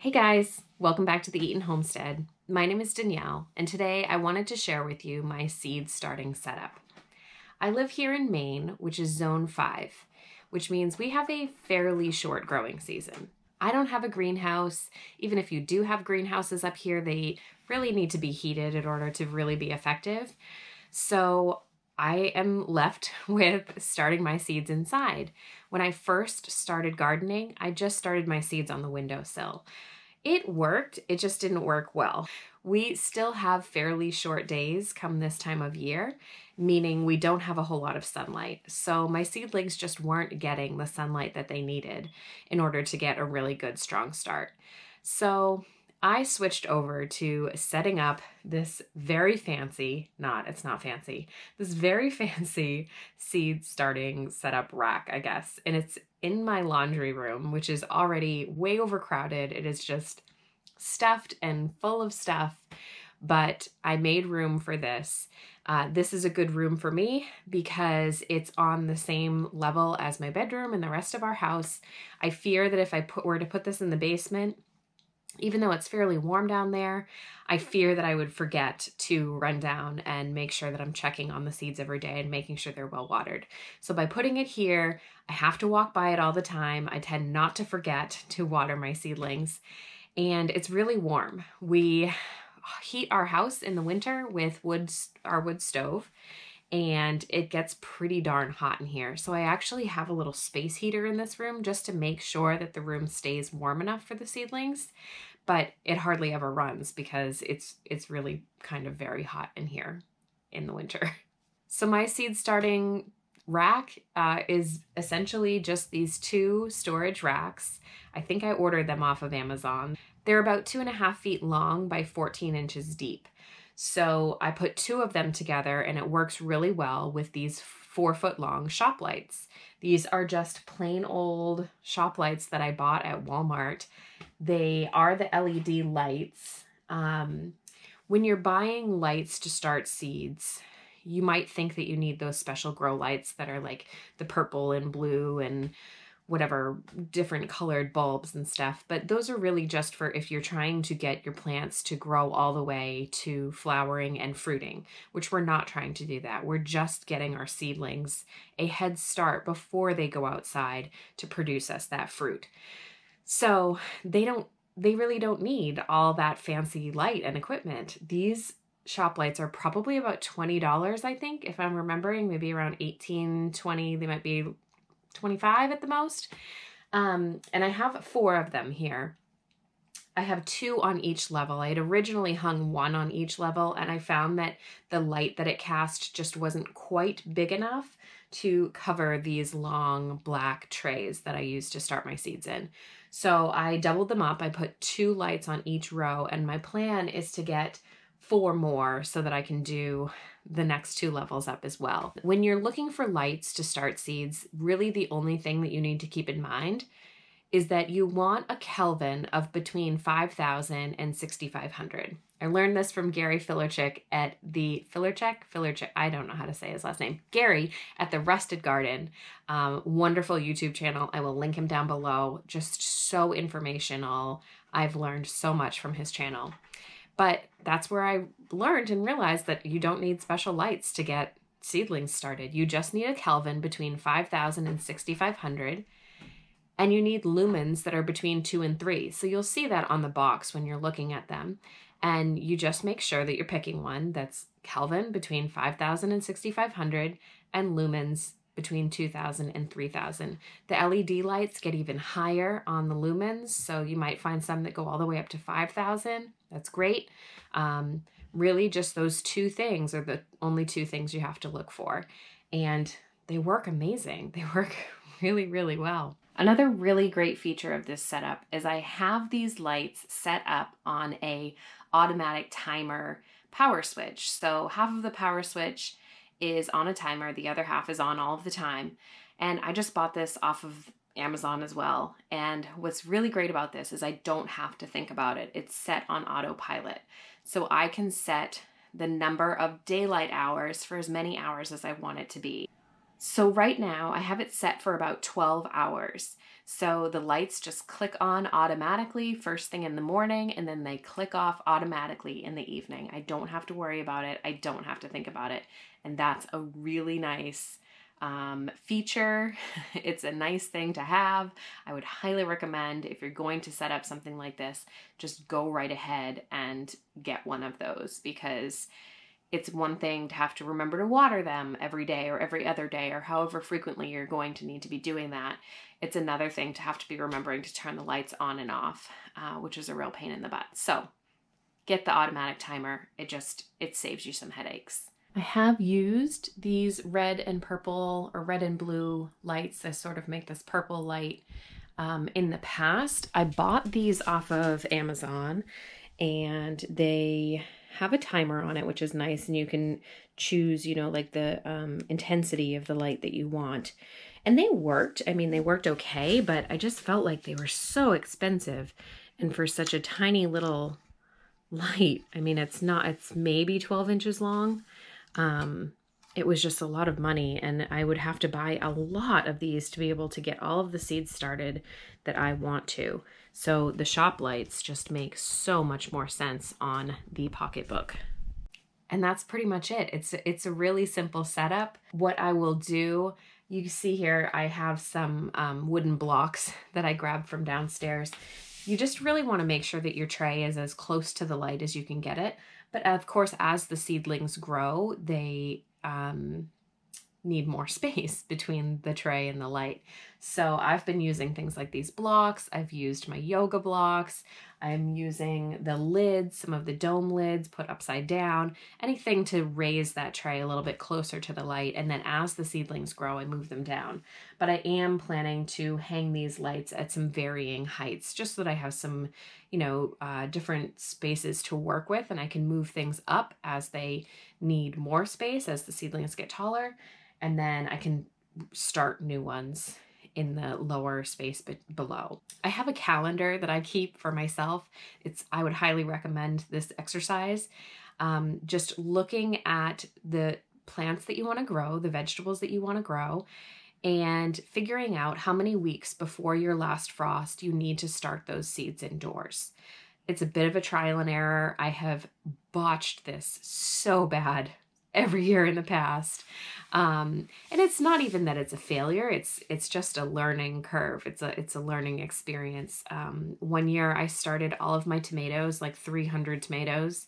Hey guys, welcome back to the Eaton Homestead. My name is Danielle, and today I wanted to share with you my seed starting setup. I live here in Maine, which is zone 5, which means we have a fairly short growing season. I don't have a greenhouse. Even if you do have greenhouses up here, they really need to be heated in order to really be effective. So I am left with starting my seeds inside. When I first started gardening, I just started my seeds on the windowsill. It worked, it just didn't work well. We still have fairly short days come this time of year, meaning we don't have a whole lot of sunlight. So my seedlings just weren't getting the sunlight that they needed in order to get a really good, strong start. So I switched over to setting up this very fancy, it's not fancy, this very fancy seed starting setup rack, I guess. And it's in my laundry room, which is already way overcrowded. It is just stuffed and full of stuff, but I made room for this. This is a good room for me because it's on the same level as my bedroom and the rest of our house. I fear that if I were to put this in the basement, even though it's fairly warm down there, I fear that I would forget to run down and make sure that I'm checking on the seeds every day and making sure they're well watered. So by putting it here, I have to walk by it all the time. I tend not to forget to water my seedlings, and it's really warm. We heat our house in the winter with our wood stove, and it gets pretty darn hot in here. So I actually have a little space heater in this room just to make sure that the room stays warm enough for the seedlings, but it hardly ever runs because it's really kind of very hot in here in the winter. So my seed starting rack is essentially just these 2 storage racks. I think I ordered them off of Amazon. They're about 2.5 feet long by 14 inches deep. So I put 2 of them together, and it works really well with these 4-foot long shop lights. These are just plain old shop lights that I bought at Walmart. They are the LED lights. When you're buying lights to start seeds, you might think that you need those special grow lights that are like the purple and blue and whatever different colored bulbs and stuff. But those are really just for if you're trying to get your plants to grow all the way to flowering and fruiting, which we're not trying to do that. We're just getting our seedlings a head start before they go outside to produce us that fruit. So they really don't need all that fancy light and equipment. These shop lights are probably about $20, I think, if I'm remembering, maybe around 18, 20, they might be 25 at the most. And I have 4 of them here. I have 2 on each level. I had originally hung 1 on each level, and I found that the light that it cast just wasn't quite big enough to cover these long black trays that I use to start my seeds in. So I doubled them up. I put 2 lights on each row, and my plan is to get 4 more so that I can do the next 2 levels up as well. When you're looking for lights to start seeds, really the only thing that you need to keep in mind is that you want a Kelvin of between 5,000 and 6,500. I learned this from Gary Filerchik at the Filerchik, I don't know how to say his last name, Gary at the Rusted Garden. Wonderful YouTube channel. I will link him down below. Just so informational. I've learned so much from his channel. But that's where I learned and realized that you don't need special lights to get seedlings started. You just need a Kelvin between 5,000 and 6,500, and you need lumens that are between 2 and 3. So you'll see that on the box when you're looking at them, and you just make sure that you're picking one that's Kelvin between 5,000 and 6,500 and lumens between 2,000 and 3,000. The LED lights get even higher on the lumens, so you might find some that go all the way up to 5,000. That's great. Really just those 2 things are the only 2 things you have to look for. And they work amazing. They work really, really well. Another really great feature of this setup is I have these lights set up on a automatic timer power switch. So half of the power switch is on a timer, the other half is on all of the time. And I just bought this off of Amazon as well. And what's really great about this is I don't have to think about it. It's set on autopilot. So I can set the number of daylight hours for as many hours as I want it to be. So right now I have it set for about 12 hours. So the lights just click on automatically first thing in the morning, and then they click off automatically in the evening. I don't have to worry about it. I don't have to think about it. And that's a really nice feature. It's a nice thing to have. I would highly recommend, if you're going to set up something like this, just go right ahead and get one of those, because it's one thing to have to remember to water them every day or every other day or however frequently you're going to need to be doing that. It's another thing to have to be remembering to turn the lights on and off, which is a real pain in the butt. So get the automatic timer. It saves you some headaches. I have used these red and purple or red and blue lights that sort of make this purple light in the past. I bought these off of Amazon, and they have a timer on it, which is nice, and you can choose, like the intensity of the light that you want. And they worked. I mean, they worked okay, but I just felt like they were so expensive. And for such a tiny little light, I mean, it's maybe 12 inches long. It was just a lot of money, and I would have to buy a lot of these to be able to get all of the seeds started that I want to. So the shop lights just make so much more sense on the pocketbook. And that's pretty much it. It's a really simple setup. What I will do, you see here, I have some wooden blocks that I grabbed from downstairs. You just really want to make sure that your tray is as close to the light as you can get it. But of course, as the seedlings grow, they need more space between the tray and the light. So I've been using things like these blocks. I've used my yoga blocks. I'm using the lids, some of the dome lids put upside down, anything to raise that tray a little bit closer to the light. And then as the seedlings grow, I move them down. But I am planning to hang these lights at some varying heights, just so that I have some, different spaces to work with, and I can move things up as they need more space, as the seedlings get taller. And then I can start new ones in the lower space below. I have a calendar that I keep for myself. I would highly recommend this exercise. Just looking at the plants that you want to grow, the vegetables that you want to grow, and figuring out how many weeks before your last frost you need to start those seeds indoors. It's a bit of a trial and error. I have botched this so bad every year in the past. And it's not even that it's a failure. It's just a learning curve. It's a learning experience. One year I started all of my tomatoes, like 300 tomatoes,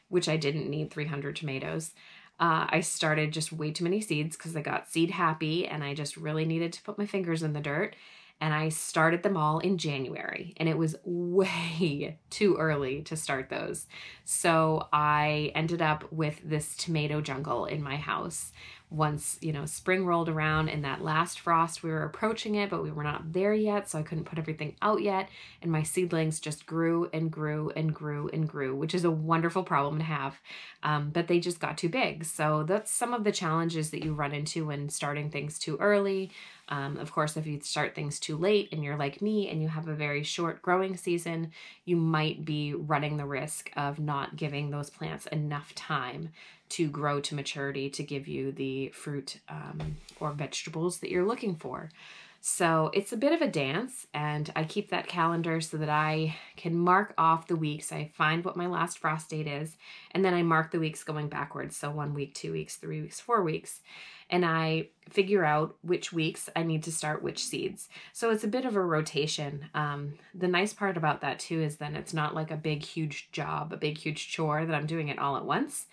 which I didn't need 300 tomatoes. I started just way too many seeds because I got seed happy and I just really needed to put my fingers in the dirt. And I started them all in January, and it was way too early to start those. So I ended up with this tomato jungle in my house. Once, spring rolled around and that last frost, we were approaching it, but we were not there yet. So I couldn't put everything out yet. And my seedlings just grew and grew and grew and grew, which is a wonderful problem to have. But they just got too big. So that's some of the challenges that you run into when starting things too early. Of course, if you start things too late and you're like me and you have a very short growing season, you might be running the risk of not giving those plants enough time to grow to maturity to give you the fruit or vegetables that you're looking for. So it's a bit of a dance, and I keep that calendar so that I can mark off the weeks. I find what my last frost date is, and then I mark the weeks going backwards. So 1 week, 2 weeks, 3 weeks, 4 weeks. And I figure out which weeks I need to start which seeds. So it's a bit of a rotation. The nice part about that too is then it's not like a big, huge job, a big, huge chore that I'm doing it all at once.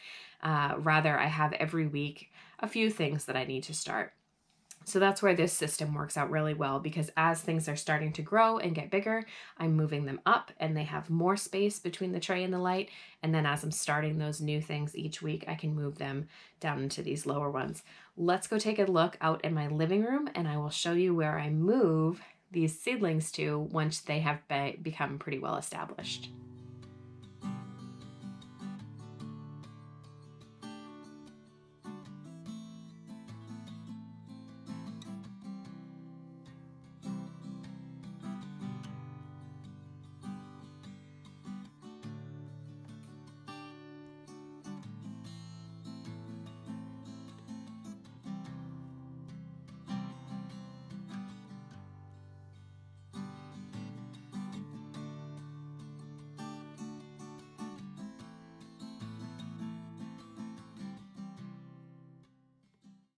Rather, I have every week a few things that I need to start. So that's where this system works out really well, because as things are starting to grow and get bigger, I'm moving them up and they have more space between the tray and the light. And then as I'm starting those new things each week, I can move them down into these lower ones. Let's go take a look out in my living room, and I will show you where I move these seedlings to once they have become pretty well established.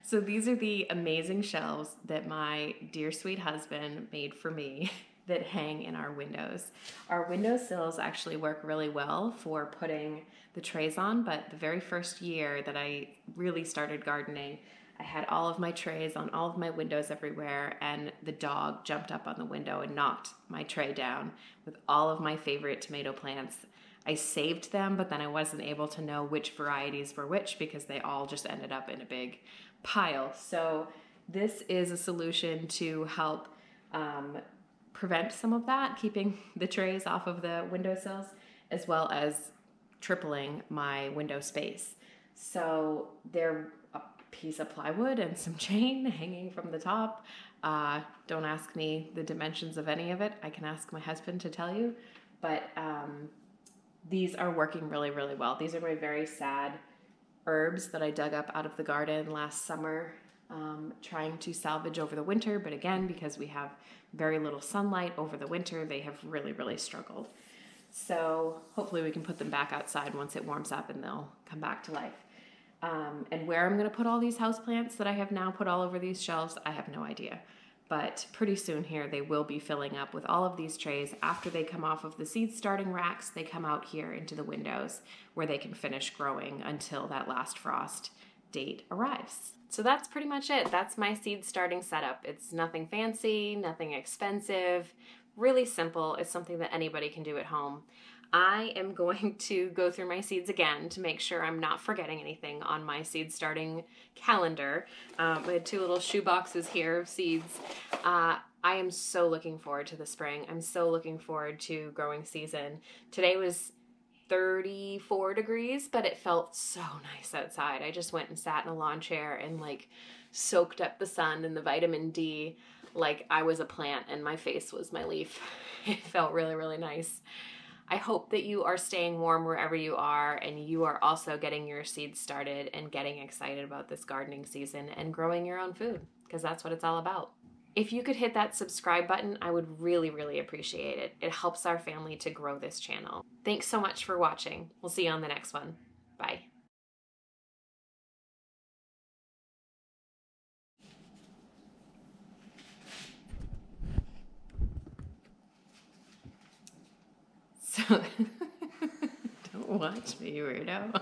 So these are the amazing shelves that my dear sweet husband made for me that hang in our windows. Our windowsills actually work really well for putting the trays on, but the very first year that I really started gardening, I had all of my trays on all of my windows everywhere, and the dog jumped up on the window and knocked my tray down with all of my favorite tomato plants. I saved them, but then I wasn't able to know which varieties were which because they all just ended up in a big pile. So this is a solution to help prevent some of that, keeping the trays off of the windowsills, as well as tripling my window space. So they're a piece of plywood and some chain hanging from the top. Don't ask me the dimensions of any of it. I can ask my husband to tell you. But these are working really, really well. These are my very sad herbs that I dug up out of the garden last summer, trying to salvage over the winter. But again, because we have very little sunlight over the winter, they have really, really struggled. So hopefully we can put them back outside once it warms up and they'll come back to life. And where I'm going to put all these houseplants that I have now put all over these shelves, I have no idea. But pretty soon here, they will be filling up with all of these trays. After they come off of the seed starting racks, they come out here into the windows where they can finish growing until that last frost date arrives. So that's pretty much it. That's my seed starting setup. It's nothing fancy, nothing expensive, really simple. It's something that anybody can do at home. I am going to go through my seeds again to make sure I'm not forgetting anything on my seed starting calendar. I had two little shoe boxes here of seeds. I am so looking forward to the spring. I'm so looking forward to growing season. Today was 34 degrees, but it felt so nice outside. I just went and sat in a lawn chair and soaked up the sun and the vitamin D like I was a plant and my face was my leaf. It felt really, really nice. I hope that you are staying warm wherever you are, and you are also getting your seeds started and getting excited about this gardening season and growing your own food, because that's what it's all about. If you could hit that subscribe button, I would really, really appreciate it. It helps our family to grow this channel. Thanks so much for watching. We'll see you on the next one. Bye. So, don't watch me, weirdo.